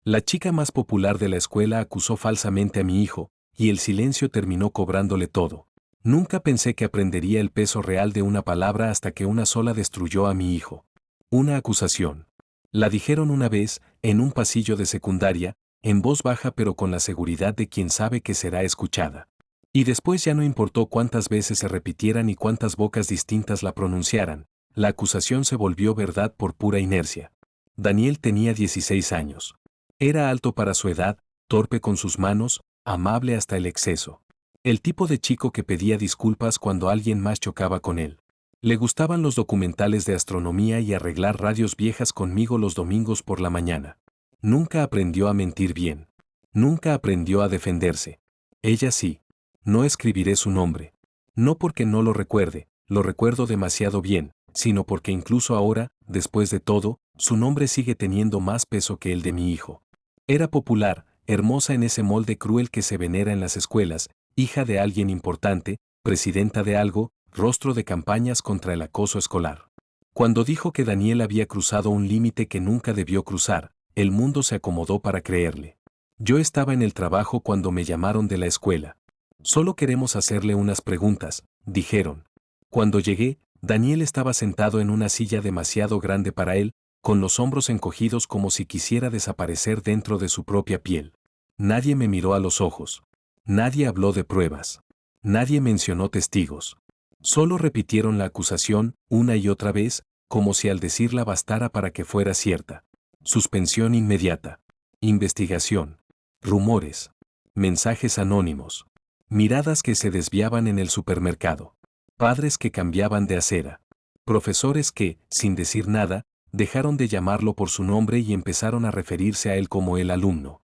La chica más popular de la escuela acusó falsamente a mi hijo, y el silencio terminó cobrándole todo. Nunca pensé que aprendería el peso real de una palabra hasta que una sola destruyó a mi hijo. Una acusación. La dijeron una vez, en un pasillo de secundaria, en voz baja pero con la seguridad de quien sabe que será escuchada. Y después ya no importó cuántas veces se repitieran y cuántas bocas distintas la pronunciaran, la acusación se volvió verdad por pura inercia. Daniel tenía 16 años. Era alto para su edad, torpe con sus manos, amable hasta el exceso. El tipo de chico que pedía disculpas cuando alguien más chocaba con él. Le gustaban los documentales de astronomía y arreglar radios viejas conmigo los domingos por la mañana. Nunca aprendió a mentir bien. Nunca aprendió a defenderse. Ella sí. No escribiré su nombre. No porque no lo recuerde, lo recuerdo demasiado bien, sino porque incluso ahora, después de todo, su nombre sigue teniendo más peso que el de mi hijo. Era popular, hermosa en ese molde cruel que se venera en las escuelas, hija de alguien importante, presidenta de algo, rostro de campañas contra el acoso escolar. Cuando dijo que Daniel había cruzado un límite que nunca debió cruzar, el mundo se acomodó para creerle. Yo estaba en el trabajo cuando me llamaron de la escuela. Solo queremos hacerle unas preguntas, dijeron. Cuando llegué, Daniel estaba sentado en una silla demasiado grande para él, con los hombros encogidos como si quisiera desaparecer dentro de su propia piel. Nadie me miró a los ojos. Nadie habló de pruebas. Nadie mencionó testigos. Solo repitieron la acusación una y otra vez, como si al decirla bastara para que fuera cierta. Suspensión inmediata. Investigación. Rumores. Mensajes anónimos. Miradas que se desviaban en el supermercado. Padres que cambiaban de acera. Profesores que, sin decir nada, dejaron de llamarlo por su nombre y empezaron a referirse a él como el alumno.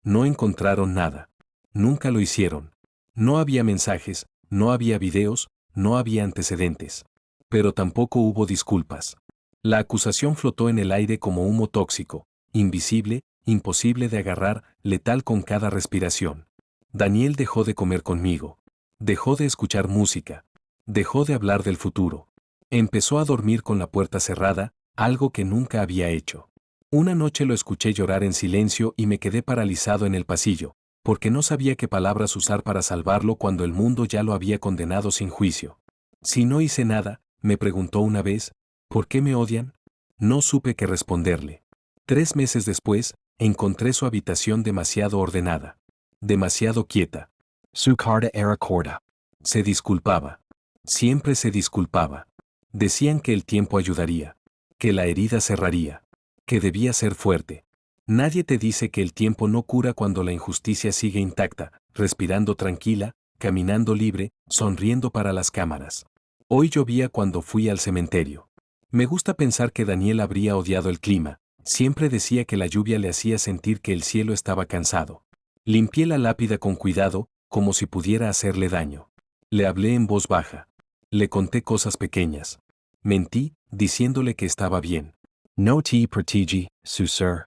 No encontraron nada. Nunca lo hicieron. No había mensajes, no había videos, no había antecedentes. Pero tampoco hubo disculpas. La acusación flotó en el aire como humo tóxico, invisible, imposible de agarrar, letal con cada respiración. Daniel dejó de comer conmigo. Dejó de escuchar música. Dejó de hablar del futuro. Empezó a dormir con la puerta cerrada, algo que nunca había hecho. Una noche lo escuché llorar en silencio y me quedé paralizado en el pasillo, porque no sabía qué palabras usar para salvarlo cuando el mundo ya lo había condenado sin juicio. Si no hice nada, me preguntó una vez, ¿por qué me odian? No supe qué responderle. 3 meses después, encontré su habitación demasiado ordenada. Demasiado quieta. Su carta era corta. Se disculpaba. Siempre se disculpaba. Decían que el tiempo ayudaría. Que la herida cerraría. Que debía ser fuerte. Nadie te dice que el tiempo no cura cuando la injusticia sigue intacta, respirando tranquila, caminando libre, sonriendo para las cámaras. Hoy llovía cuando fui al cementerio. Me gusta pensar que Daniel habría odiado el clima. Siempre decía que la lluvia le hacía sentir que el cielo estaba cansado. Limpié la lápida con cuidado, como si pudiera hacerle daño. Le hablé en voz baja. Le conté cosas pequeñas. Mentí, diciéndole que estaba bien. No te protegi, su ser.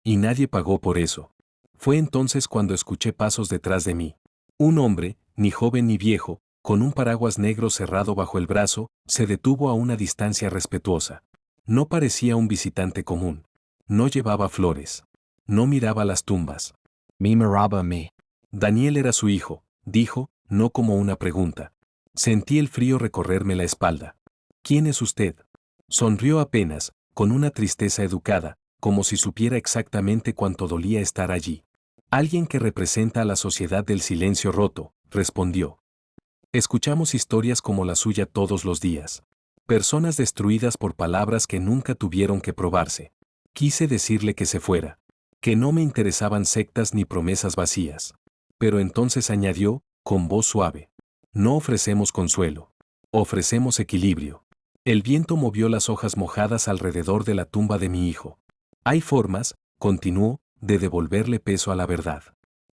Y nadie pagó por eso. Fue entonces cuando escuché pasos detrás de mí. Un hombre, ni joven ni viejo, con un paraguas negro cerrado bajo el brazo, se detuvo a una distancia respetuosa. No parecía un visitante común. No llevaba flores. No miraba las tumbas. Me miraba a mí. Daniel era su hijo, dijo, no como una pregunta. Sentí el frío recorrerme la espalda. ¿Quién es usted? Sonrió apenas, con una tristeza educada, como si supiera exactamente cuánto dolía estar allí. Alguien que representa a la sociedad del silencio roto, respondió. Escuchamos historias como la suya todos los días. Personas destruidas por palabras que nunca tuvieron que probarse. Quise decirle que se fuera. Que no me interesaban sectas ni promesas vacías. Pero entonces añadió, con voz suave. No ofrecemos consuelo. Ofrecemos equilibrio. El viento movió las hojas mojadas alrededor de la tumba de mi hijo. Hay formas, continuó, de devolverle peso a la verdad.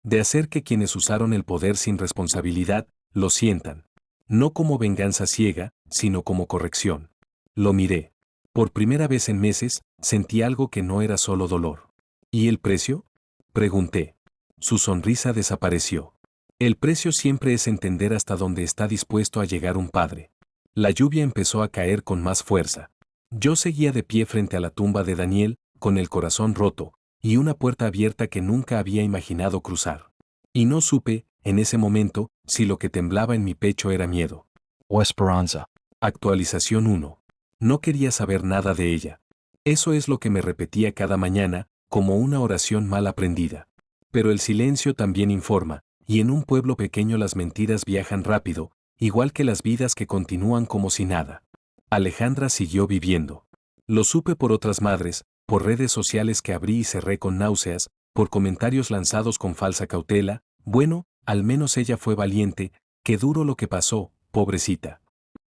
De hacer que quienes usaron el poder sin responsabilidad, lo sientan. No como venganza ciega, sino como corrección. Lo miré. Por primera vez en meses, sentí algo que no era solo dolor. ¿Y el precio? Pregunté. Su sonrisa desapareció. El precio siempre es entender hasta dónde está dispuesto a llegar un padre. La lluvia empezó a caer con más fuerza. Yo seguía de pie frente a la tumba de Daniel, con el corazón roto, y una puerta abierta que nunca había imaginado cruzar. Y no supe, en ese momento, si lo que temblaba en mi pecho era miedo. O esperanza. Actualización 1. No quería saber nada de ella. Eso es lo que me repetía cada mañana, como una oración mal aprendida. Pero el silencio también informa, y en un pueblo pequeño las mentiras viajan rápido, igual que las vidas que continúan como si nada. Alejandra siguió viviendo. Lo supe por otras madres, por redes sociales que abrí y cerré con náuseas, por comentarios lanzados con falsa cautela. Bueno, al menos ella fue valiente. Qué duro lo que pasó, pobrecita.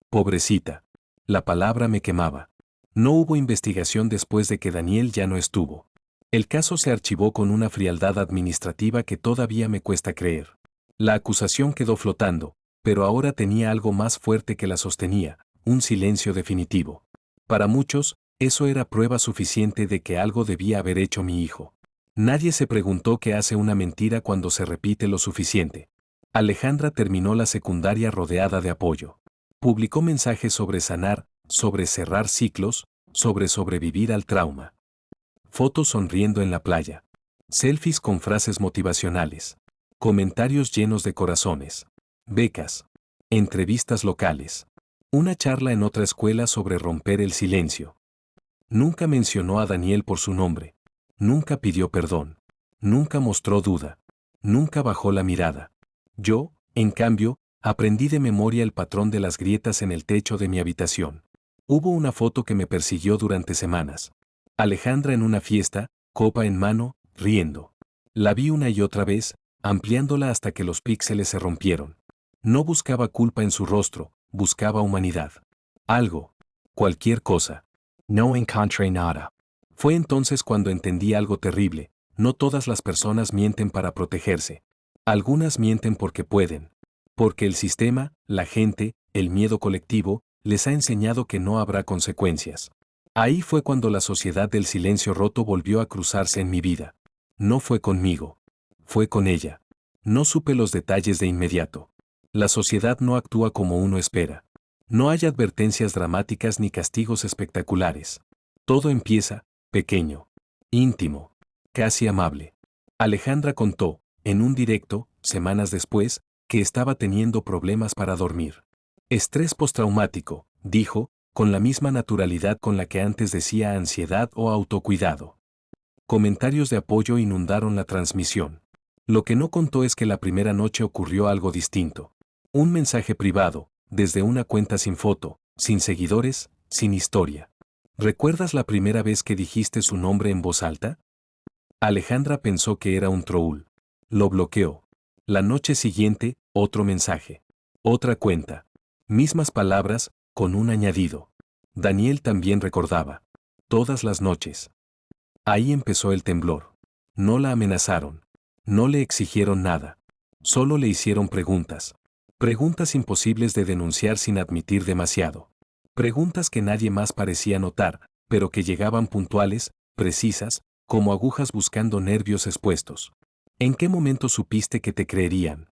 Pobrecita. La palabra me quemaba. No hubo investigación después de que Daniel ya no estuvo. El caso se archivó con una frialdad administrativa que todavía me cuesta creer. La acusación quedó flotando, pero ahora tenía algo más fuerte que la sostenía, un silencio definitivo. Para muchos, eso era prueba suficiente de que algo debía haber hecho mi hijo. Nadie se preguntó qué hace una mentira cuando se repite lo suficiente. Alejandra terminó la secundaria rodeada de apoyo. Publicó mensajes sobre sanar, sobre cerrar ciclos, sobre sobrevivir al trauma. Fotos sonriendo en la playa. Selfies con frases motivacionales. Comentarios llenos de corazones. Becas. Entrevistas locales. Una charla en otra escuela sobre romper el silencio. Nunca mencionó a Daniel por su nombre. Nunca pidió perdón. Nunca mostró duda. Nunca bajó la mirada. Yo, en cambio, aprendí de memoria el patrón de las grietas en el techo de mi habitación. Hubo una foto que me persiguió durante semanas. Alejandra en una fiesta, copa en mano, riendo. La vi una y otra vez, ampliándola hasta que los píxeles se rompieron. No buscaba culpa en su rostro, buscaba humanidad. Algo. Cualquier cosa. No encontré nada. Fue entonces cuando entendí algo terrible. No todas las personas mienten para protegerse. Algunas mienten porque pueden. Porque el sistema, la gente, el miedo colectivo, les ha enseñado que no habrá consecuencias. Ahí fue cuando la sociedad del silencio roto volvió a cruzarse en mi vida. No fue conmigo. Fue con ella. No supe los detalles de inmediato. La sociedad no actúa como uno espera. No hay advertencias dramáticas ni castigos espectaculares. Todo empieza, pequeño, íntimo, casi amable. Alejandra contó, en un directo, semanas después, que estaba teniendo problemas para dormir. Estrés postraumático, dijo, con la misma naturalidad con la que antes decía ansiedad o autocuidado. Comentarios de apoyo inundaron la transmisión. Lo que no contó es que la primera noche ocurrió algo distinto. Un mensaje privado, desde una cuenta sin foto, sin seguidores, sin historia. ¿Recuerdas la primera vez que dijiste su nombre en voz alta? Alejandra pensó que era un troll. Lo bloqueó. La noche siguiente, otro mensaje. Otra cuenta. Mismas palabras, con un añadido. Daniel también recordaba. Todas las noches. Ahí empezó el temblor. No la amenazaron. No le exigieron nada. Solo le hicieron preguntas. Preguntas imposibles de denunciar sin admitir demasiado. Preguntas que nadie más parecía notar, pero que llegaban puntuales, precisas, como agujas buscando nervios expuestos. ¿En qué momento supiste que te creerían?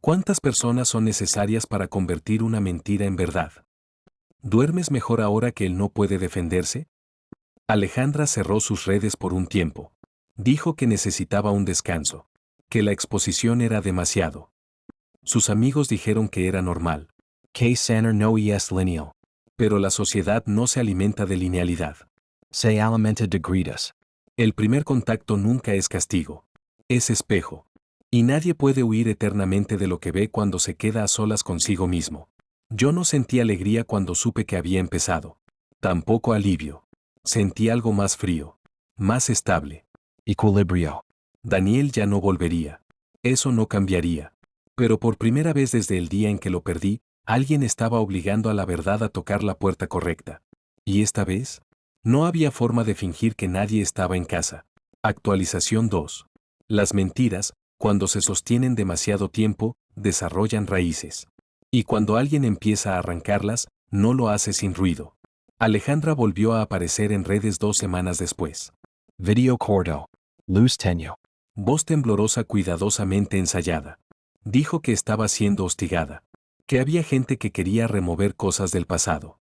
¿Cuántas personas son necesarias para convertir una mentira en verdad? ¿Duermes mejor ahora que él no puede defenderse? Alejandra cerró sus redes por un tiempo. Dijo que necesitaba un descanso. Que la exposición era demasiado. Sus amigos dijeron que era normal. Que sanar no es lineal. Pero la sociedad no se alimenta de linealidad. Se alimenta de gritas. El primer contacto nunca es castigo. Es espejo. Y nadie puede huir eternamente de lo que ve cuando se queda a solas consigo mismo. Yo no sentí alegría cuando supe que había empezado. Tampoco alivio. Sentí algo más frío. Más estable. Equilibrio. Daniel ya no volvería. Eso no cambiaría. Pero por primera vez desde el día en que lo perdí, alguien estaba obligando a la verdad a tocar la puerta correcta. ¿Y esta vez? No había forma de fingir que nadie estaba en casa. Actualización 2. Las mentiras, cuando se sostienen demasiado tiempo, desarrollan raíces. Y cuando alguien empieza a arrancarlas, no lo hace sin ruido. Alejandra volvió a aparecer en redes 2 semanas después. Video corto. Luz tenue. Voz temblorosa cuidadosamente ensayada. Dijo que estaba siendo hostigada. Que había gente que quería remover cosas del pasado.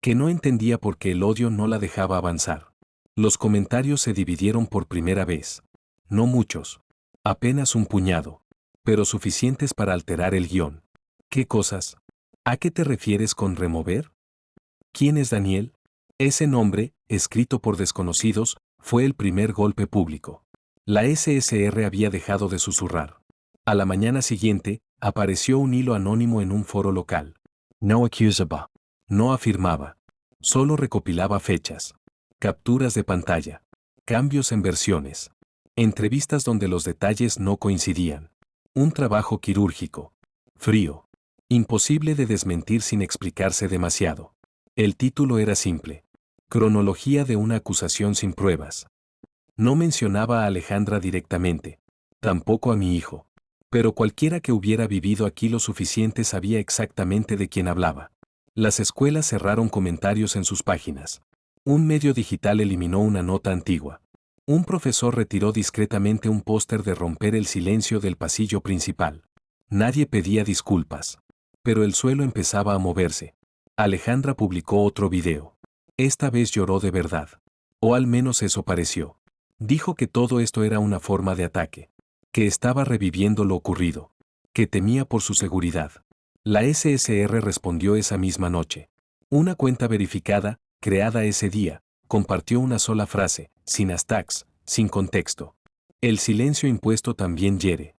Que no entendía por qué el odio no la dejaba avanzar. Los comentarios se dividieron por primera vez. No muchos. Apenas un puñado. Pero suficientes para alterar el guión. ¿Qué cosas? ¿A qué te refieres con remover? ¿Quién es Daniel? Ese nombre, escrito por desconocidos, fue el primer golpe público. La SSR había dejado de susurrar. A la mañana siguiente, apareció un hilo anónimo en un foro local. No accusaba. No afirmaba. Solo recopilaba fechas. Capturas de pantalla. Cambios en versiones. Entrevistas donde los detalles no coincidían. Un trabajo quirúrgico. Frío. Imposible de desmentir sin explicarse demasiado. El título era simple. Cronología de una acusación sin pruebas. No mencionaba a Alejandra directamente. Tampoco a mi hijo. Pero cualquiera que hubiera vivido aquí lo suficiente sabía exactamente de quién hablaba. Las escuelas cerraron comentarios en sus páginas. Un medio digital eliminó una nota antigua. Un profesor retiró discretamente un póster de romper el silencio del pasillo principal. Nadie pedía disculpas. Pero el suelo empezaba a moverse. Alejandra publicó otro video. Esta vez lloró de verdad. O al menos eso pareció. Dijo que todo esto era una forma de ataque. Que estaba reviviendo lo ocurrido. Que temía por su seguridad. La SSR respondió esa misma noche. Una cuenta verificada, creada ese día, compartió una sola frase, sin hashtags, sin contexto. El silencio impuesto también hiere.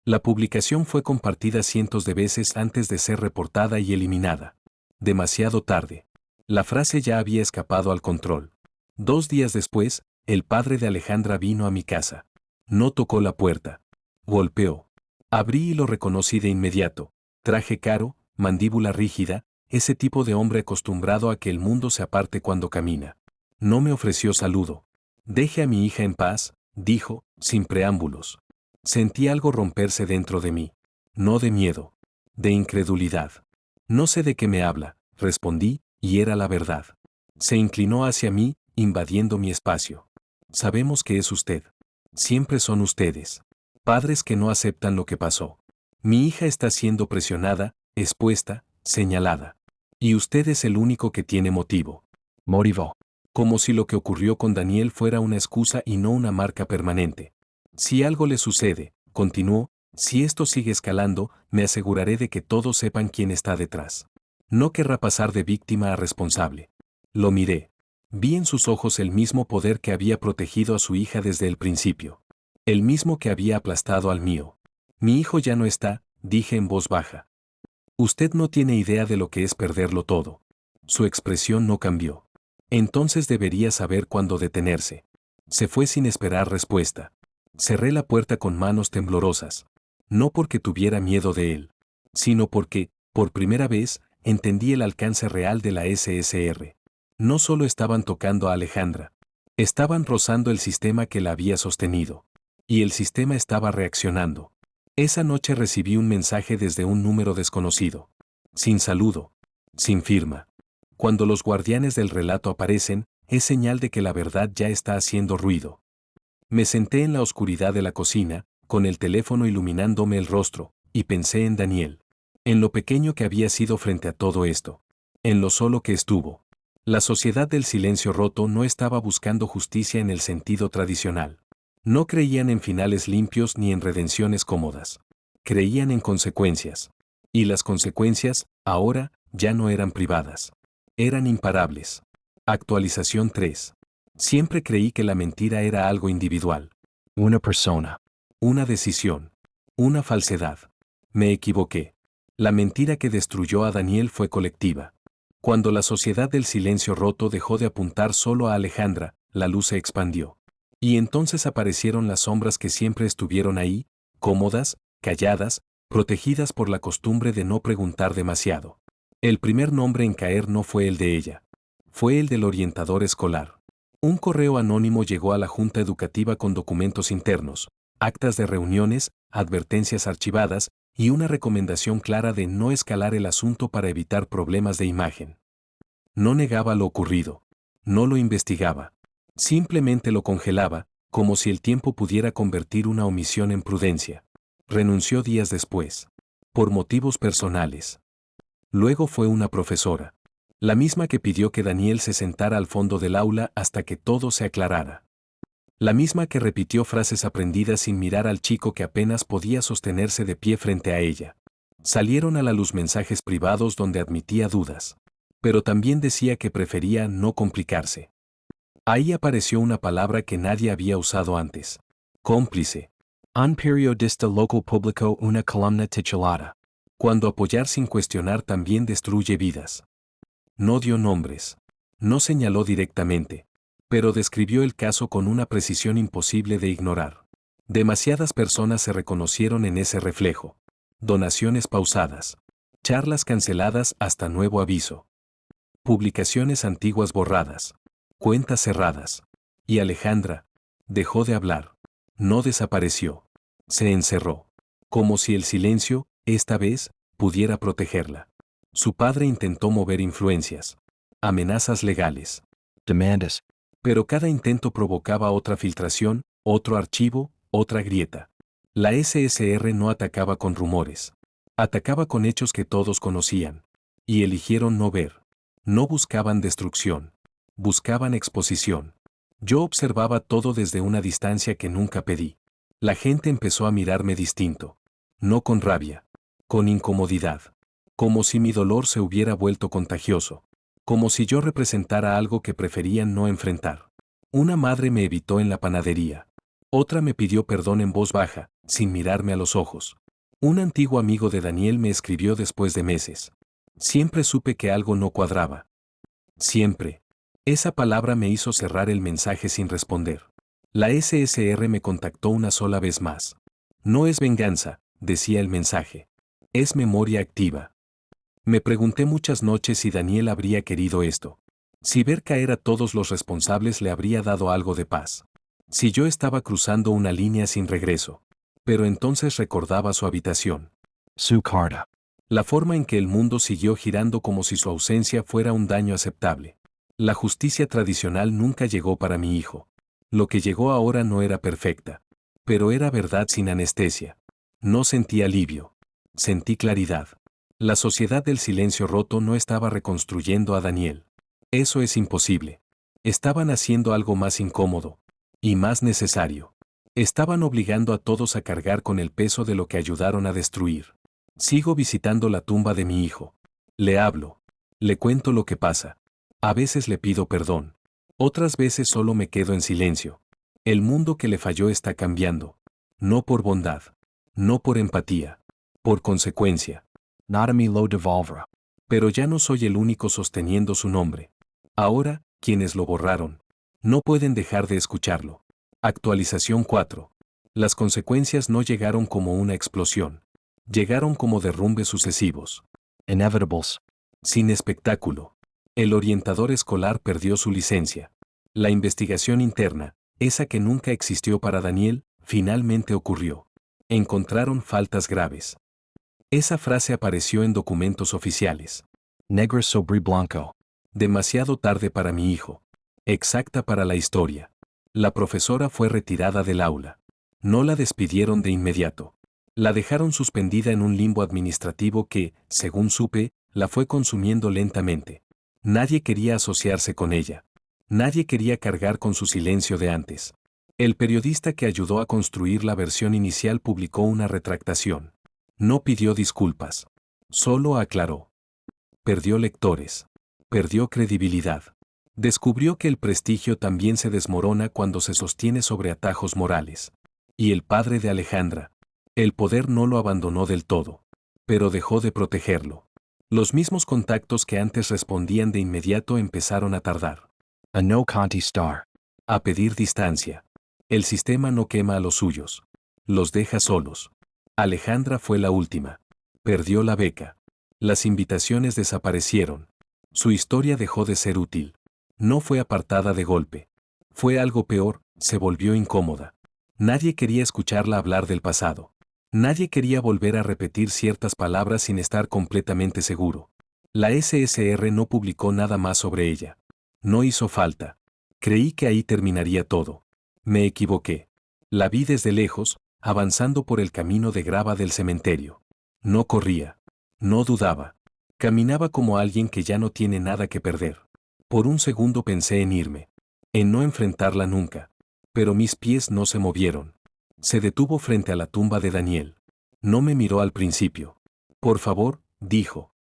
La publicación fue compartida cientos de veces antes de ser reportada y eliminada. Demasiado tarde. La frase ya había escapado al control. 2 días después, el padre de Alejandra vino a mi casa. No tocó la puerta. Golpeó. Abrí y lo reconocí de inmediato. Traje caro, mandíbula rígida, ese tipo de hombre acostumbrado a que el mundo se aparte cuando camina. No me ofreció saludo. Deje a mi hija en paz, dijo, sin preámbulos. Sentí algo romperse dentro de mí. No de miedo. De incredulidad. No sé de qué me habla, respondí, y era la verdad. Se inclinó hacia mí, invadiendo mi espacio. Sabemos que es usted. Siempre son ustedes. Padres que no aceptan lo que pasó. Mi hija está siendo presionada, expuesta, señalada. Y usted es el único que tiene motivo. Motivó. Como si lo que ocurrió con Daniel fuera una excusa y no una marca permanente. Si algo le sucede, continuó, si esto sigue escalando, me aseguraré de que todos sepan quién está detrás. No querrá pasar de víctima a responsable. Lo miré. Vi en sus ojos el mismo poder que había protegido a su hija desde el principio. El mismo que había aplastado al mío. Mi hijo ya no está, dije en voz baja. Usted no tiene idea de lo que es perderlo todo. Su expresión no cambió. Entonces debería saber cuándo detenerse. Se fue sin esperar respuesta. Cerré la puerta con manos temblorosas. No porque tuviera miedo de él, sino porque, por primera vez, entendí el alcance real de la SSR. No solo estaban tocando a Alejandra. Estaban rozando el sistema que la había sostenido. Y el sistema estaba reaccionando. Esa noche recibí un mensaje desde un número desconocido. Sin saludo. Sin firma. Cuando los guardianes del relato aparecen, es señal de que la verdad ya está haciendo ruido. Me senté en la oscuridad de la cocina, con el teléfono iluminándome el rostro, y pensé en Daniel. En lo pequeño que había sido frente a todo esto. En lo solo que estuvo. La sociedad del silencio roto no estaba buscando justicia en el sentido tradicional. No creían en finales limpios ni en redenciones cómodas. Creían en consecuencias. Y las consecuencias, ahora, ya no eran privadas. Eran imparables. Actualización 3. Siempre creí que la mentira era algo individual. Una persona. Una decisión. Una falsedad. Me equivoqué. La mentira que destruyó a Daniel fue colectiva. Cuando la sociedad del silencio roto dejó de apuntar solo a Alejandra, la luz se expandió. Y entonces aparecieron las sombras que siempre estuvieron ahí, cómodas, calladas, protegidas por la costumbre de no preguntar demasiado. El primer nombre en caer no fue el de ella. Fue el del orientador escolar. Un correo anónimo llegó a la junta educativa con documentos internos, actas de reuniones, advertencias archivadas y una recomendación clara de no escalar el asunto para evitar problemas de imagen. No negaba lo ocurrido. No lo investigaba. Simplemente lo congelaba, como si el tiempo pudiera convertir una omisión en prudencia. Renunció días después. Por motivos personales. Luego fue una profesora. La misma que pidió que Daniel se sentara al fondo del aula hasta que todo se aclarara. La misma que repitió frases aprendidas sin mirar al chico que apenas podía sostenerse de pie frente a ella. Salieron a la luz mensajes privados donde admitía dudas. Pero también decía que prefería no complicarse. Ahí apareció una palabra que nadie había usado antes. Cómplice. Un periodista local publicó una columna titulada Cuando apoyar sin cuestionar también destruye vidas. No dio nombres. No señaló directamente. Pero describió el caso con una precisión imposible de ignorar. Demasiadas personas se reconocieron en ese reflejo. Donaciones pausadas. Charlas canceladas hasta nuevo aviso. Publicaciones antiguas borradas. Cuentas cerradas. Y Alejandra dejó de hablar. No desapareció. Se encerró. Como si el silencio, esta vez, pudiera protegerla. Su padre intentó mover influencias. Amenazas legales. demandas. Pero cada intento provocaba otra filtración, otro archivo, otra grieta. La SSR no atacaba con rumores. Atacaba con hechos que todos conocían. Y eligieron no ver. No buscaban destrucción. Buscaban exposición. Yo observaba todo desde una distancia que nunca pedí. La gente empezó a mirarme distinto. No con rabia. Con incomodidad. Como si mi dolor se hubiera vuelto contagioso. Como si yo representara algo que preferían no enfrentar. Una madre me evitó en la panadería. Otra me pidió perdón en voz baja, sin mirarme a los ojos. Un antiguo amigo de Daniel me escribió después de meses. Siempre supe que algo no cuadraba. Siempre. Esa palabra me hizo cerrar el mensaje sin responder. La SSR me contactó una sola vez más. No es venganza, decía el mensaje. Es memoria activa. Me pregunté muchas noches si Daniel habría querido esto. Si ver caer a todos los responsables le habría dado algo de paz. Si yo estaba cruzando una línea sin regreso. Pero entonces recordaba su habitación. Su carta. La forma en que el mundo siguió girando como si su ausencia fuera un daño aceptable. La justicia tradicional nunca llegó para mi hijo. Lo que llegó ahora no era perfecta. Pero era verdad sin anestesia. No sentí alivio. Sentí claridad. La sociedad del silencio roto no estaba reconstruyendo a Daniel. Eso es imposible. Estaban haciendo algo más incómodo. Y más necesario. Estaban obligando a todos a cargar con el peso de lo que ayudaron a destruir. Sigo visitando la tumba de mi hijo. Le hablo. Le cuento lo que pasa. A veces le pido perdón. Otras veces solo me quedo en silencio. El mundo que le falló está cambiando. No por bondad. No por empatía. Por consecuencia. Nada me lo devolverá. Pero ya no soy el único sosteniendo su nombre. Ahora, quienes lo borraron, no pueden dejar de escucharlo. Actualización 4. Las consecuencias no llegaron como una explosión. Llegaron como derrumbes sucesivos. Inevitables. Sin espectáculo. El orientador escolar perdió su licencia. La investigación interna, esa que nunca existió para Daniel, finalmente ocurrió. Encontraron faltas graves. Esa frase apareció en documentos oficiales. Negro sobre blanco. Demasiado tarde para mi hijo. Exacta para la historia. La profesora fue retirada del aula. No la despidieron de inmediato. La dejaron suspendida en un limbo administrativo que, según supe, la fue consumiendo lentamente. Nadie quería asociarse con ella. Nadie quería cargar con su silencio de antes. El periodista que ayudó a construir la versión inicial publicó una retractación. No pidió disculpas. Solo aclaró. Perdió lectores. Perdió credibilidad. Descubrió que el prestigio también se desmorona cuando se sostiene sobre atajos morales. Y el padre de Alejandra. El poder no lo abandonó del todo. Pero dejó de protegerlo. Los mismos contactos que antes respondían de inmediato empezaron a tardar. A no contestar. A pedir distancia. El sistema no quema a los suyos. Los deja solos. Alejandra fue la última. Perdió la beca. Las invitaciones desaparecieron. Su historia dejó de ser útil. No fue apartada de golpe. Fue algo peor, se volvió incómoda. Nadie quería escucharla hablar del pasado. Nadie quería volver a repetir ciertas palabras sin estar completamente seguro. La SSR no publicó nada más sobre ella. No hizo falta. Creí que ahí terminaría todo. Me equivoqué. La vi desde lejos, avanzando por el camino de grava del cementerio. No corría. No dudaba. Caminaba como alguien que ya no tiene nada que perder. Por un segundo pensé en irme, en no enfrentarla nunca. Pero mis pies no se movieron. Se detuvo frente a la tumba de Daniel. No me miró al principio. Por favor, dijo.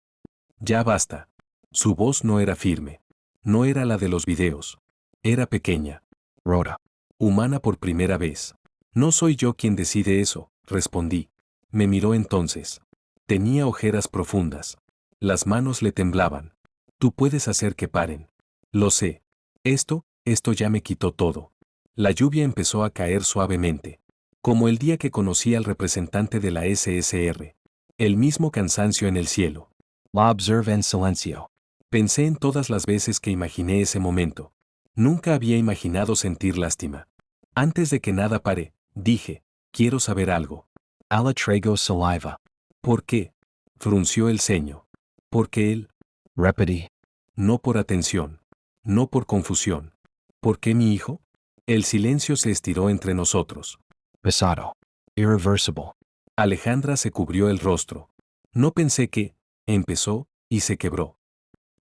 Ya basta. Su voz no era firme. No era la de los videos. Era pequeña. Rhoda. Humana por primera vez. No soy yo quien decide eso, respondí. Me miró entonces. Tenía ojeras profundas. Las manos le temblaban. Tú puedes hacer que paren. Lo sé. Esto ya me quitó todo. La lluvia empezó a caer suavemente. Como el día que conocí al representante de la SSR. El mismo cansancio en el cielo. La observe en silencio. Pensé en todas las veces que imaginé ese momento. Nunca había imaginado sentir lástima. Antes de que nada pare, dije, quiero saber algo. Alla traigo saliva. ¿Por qué? Frunció el ceño. Porque él, Repetí. no por atención, no por confusión. ¿Por qué mi hijo? El silencio se estiró entre nosotros. Pasado. Irreversible. Alejandra se cubrió el rostro. No pensé que, empezó, y se quebró.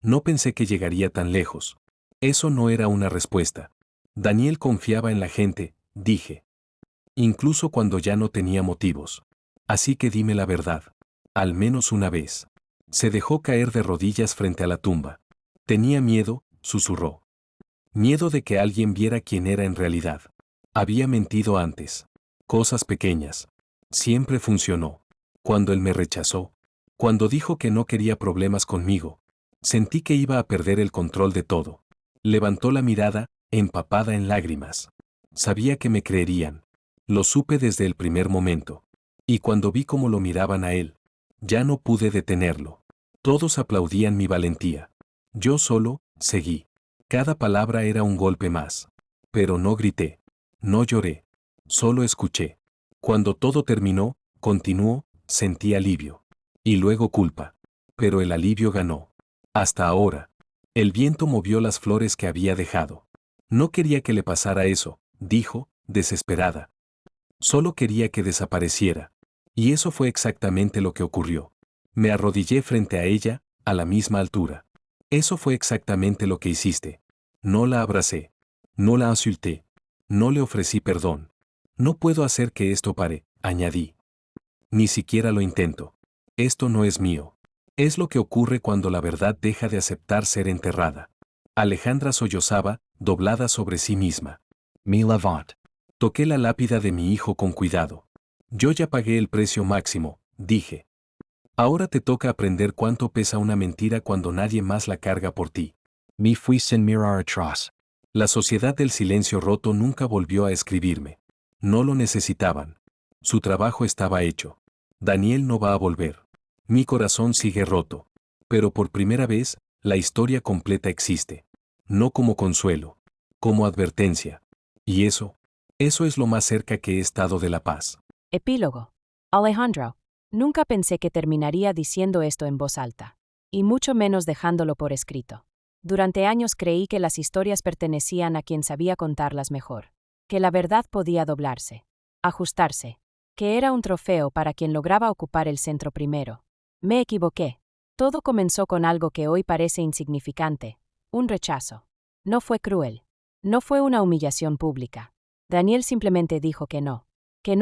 No pensé que llegaría tan lejos. Eso no era una respuesta. Daniel confiaba en la gente, dije. Incluso cuando ya no tenía motivos. Así que dime la verdad. Al menos una vez. Se dejó caer de rodillas frente a la tumba. Tenía miedo, susurró. Miedo de que alguien viera quién era en realidad. Había mentido antes. Cosas pequeñas. Siempre funcionó. Cuando él me rechazó. Cuando dijo que no quería problemas conmigo. Sentí que iba a perder el control de todo. Levantó la mirada, empapada en lágrimas. Sabía que me creerían. Lo supe desde el primer momento. Y cuando vi cómo lo miraban a él, ya no pude detenerlo. Todos aplaudían mi valentía. Yo solo, seguí. Cada palabra era un golpe más. Pero no grité. No lloré. Solo escuché. Cuando todo terminó, continuó, sentí alivio. Y luego culpa. Pero el alivio ganó. Hasta ahora. El viento movió las flores que había dejado. No quería que le pasara eso, dijo, desesperada. Solo quería que desapareciera. Y eso fue exactamente lo que ocurrió. Me arrodillé frente a ella, a la misma altura. Eso fue exactamente lo que hiciste. No la abracé. No la insulté. No le ofrecí perdón. No puedo hacer que esto pare, añadí. Ni siquiera lo intento. Esto no es mío. Es lo que ocurre cuando la verdad deja de aceptar ser enterrada. Alejandra sollozaba, doblada sobre sí misma. Me levant. Toqué la lápida de mi hijo con cuidado. Yo ya pagué el precio máximo, dije. Ahora te toca aprender cuánto pesa una mentira cuando nadie más la carga por ti. Me fui sin mirar atrás. La sociedad del silencio roto nunca volvió a escribirme. No lo necesitaban. Su trabajo estaba hecho. Daniel no va a volver. Mi corazón sigue roto. Pero por primera vez, la historia completa existe. No como consuelo. Como advertencia. Y eso es lo más cerca que he estado de la paz. Epílogo. Alejandro, nunca pensé que terminaría diciendo esto en voz alta. Y mucho menos dejándolo por escrito. Durante años creí que las historias pertenecían a quien sabía contarlas mejor. Que la verdad podía doblarse. Ajustarse. Que era un trofeo para quien lograba ocupar el centro primero. Me equivoqué. Todo comenzó con algo que hoy parece insignificante. Un rechazo. No fue cruel. No fue una humillación pública. Daniel simplemente dijo que no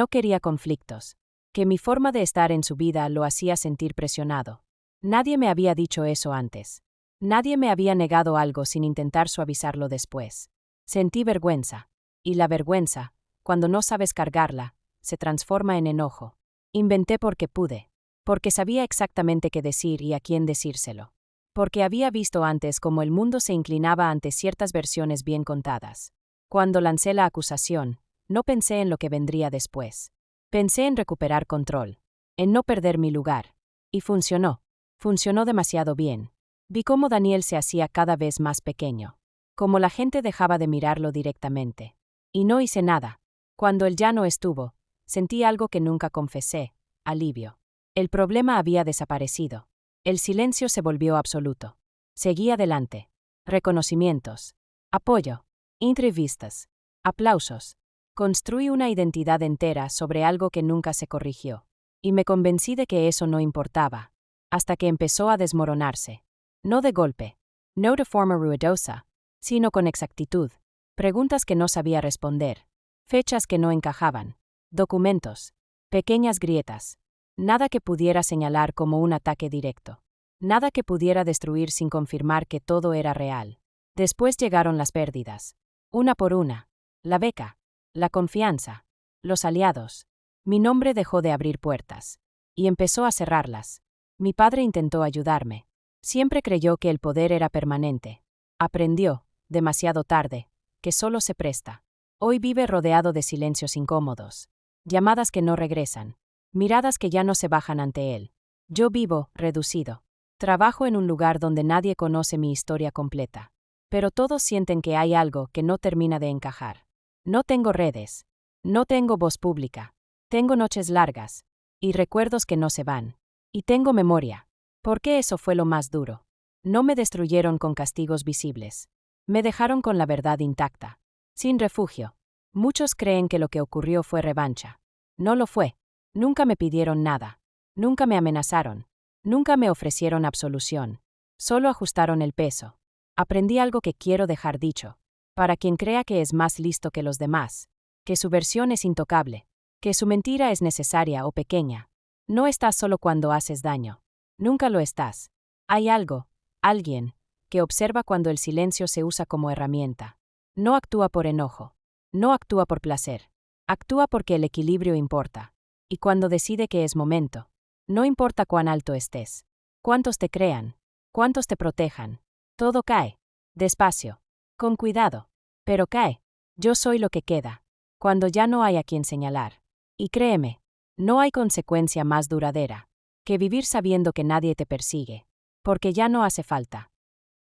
quería conflictos, que mi forma de estar en su vida lo hacía sentir presionado. Nadie me había dicho eso antes. Nadie me había negado algo sin intentar suavizarlo después. Sentí vergüenza. Y la vergüenza, cuando no sabes cargarla, se transforma en enojo. Inventé porque pude. Porque sabía exactamente qué decir y a quién decírselo. Porque había visto antes cómo el mundo se inclinaba ante ciertas versiones bien contadas. Cuando lancé la acusación, no pensé en lo que vendría después. Pensé en recuperar control, en no perder mi lugar. Y funcionó. Funcionó demasiado bien. Vi cómo Daniel se hacía cada vez más pequeño. Cómo la gente dejaba de mirarlo directamente. Y no hice nada. Cuando él ya no estuvo, sentí algo que nunca confesé, alivio. El problema había desaparecido. El silencio se volvió absoluto. Seguí adelante. Reconocimientos. Apoyo. Entrevistas. Aplausos. Construí una identidad entera sobre algo que nunca se corrigió. Y me convencí de que eso no importaba. hasta que empezó a desmoronarse. No de golpe, no de forma ruidosa, sino con exactitud. Preguntas que no sabía responder, fechas que no encajaban, documentos, pequeñas grietas, nada que pudiera señalar como un ataque directo, nada que pudiera destruir sin confirmar que todo era real. Después llegaron las pérdidas, una por una, la beca, la confianza, los aliados. Mi nombre dejó de abrir puertas, y empezó a cerrarlas. Mi padre intentó ayudarme. Siempre creyó que el poder era permanente. Aprendió, demasiado tarde, que solo se presta. Hoy vive rodeado de silencios incómodos, llamadas que no regresan, miradas que ya no se bajan ante él. Yo vivo, reducido. Trabajo en un lugar donde nadie conoce mi historia completa. Pero todos sienten que hay algo que no termina de encajar. No tengo redes. No tengo voz pública. Tengo noches largas. Y recuerdos que no se van. Y tengo memoria. ¿Por qué eso fue lo más duro? No me destruyeron con castigos visibles. Me dejaron con la verdad intacta. Sin refugio. Muchos creen que lo que ocurrió fue revancha. No lo fue. Nunca me pidieron nada. Nunca me amenazaron. Nunca me ofrecieron absolución. Solo ajustaron el peso. Aprendí algo que quiero dejar dicho. Para quien crea que es más listo que los demás, que su versión es intocable, que su mentira es necesaria o pequeña. No estás solo cuando haces daño. Nunca lo estás. Hay algo, alguien, que observa cuando el silencio se usa como herramienta. No actúa por enojo. No actúa por placer. Actúa porque el equilibrio importa. Y cuando decide que es momento, no importa cuán alto estés, cuántos te crean, cuántos te protejan, todo cae. Despacio. Con cuidado. Pero cae. Yo soy lo que queda. Cuando ya no hay a quien señalar. Y créeme, no hay consecuencia más duradera que vivir sabiendo que nadie te persigue. Porque ya no hace falta.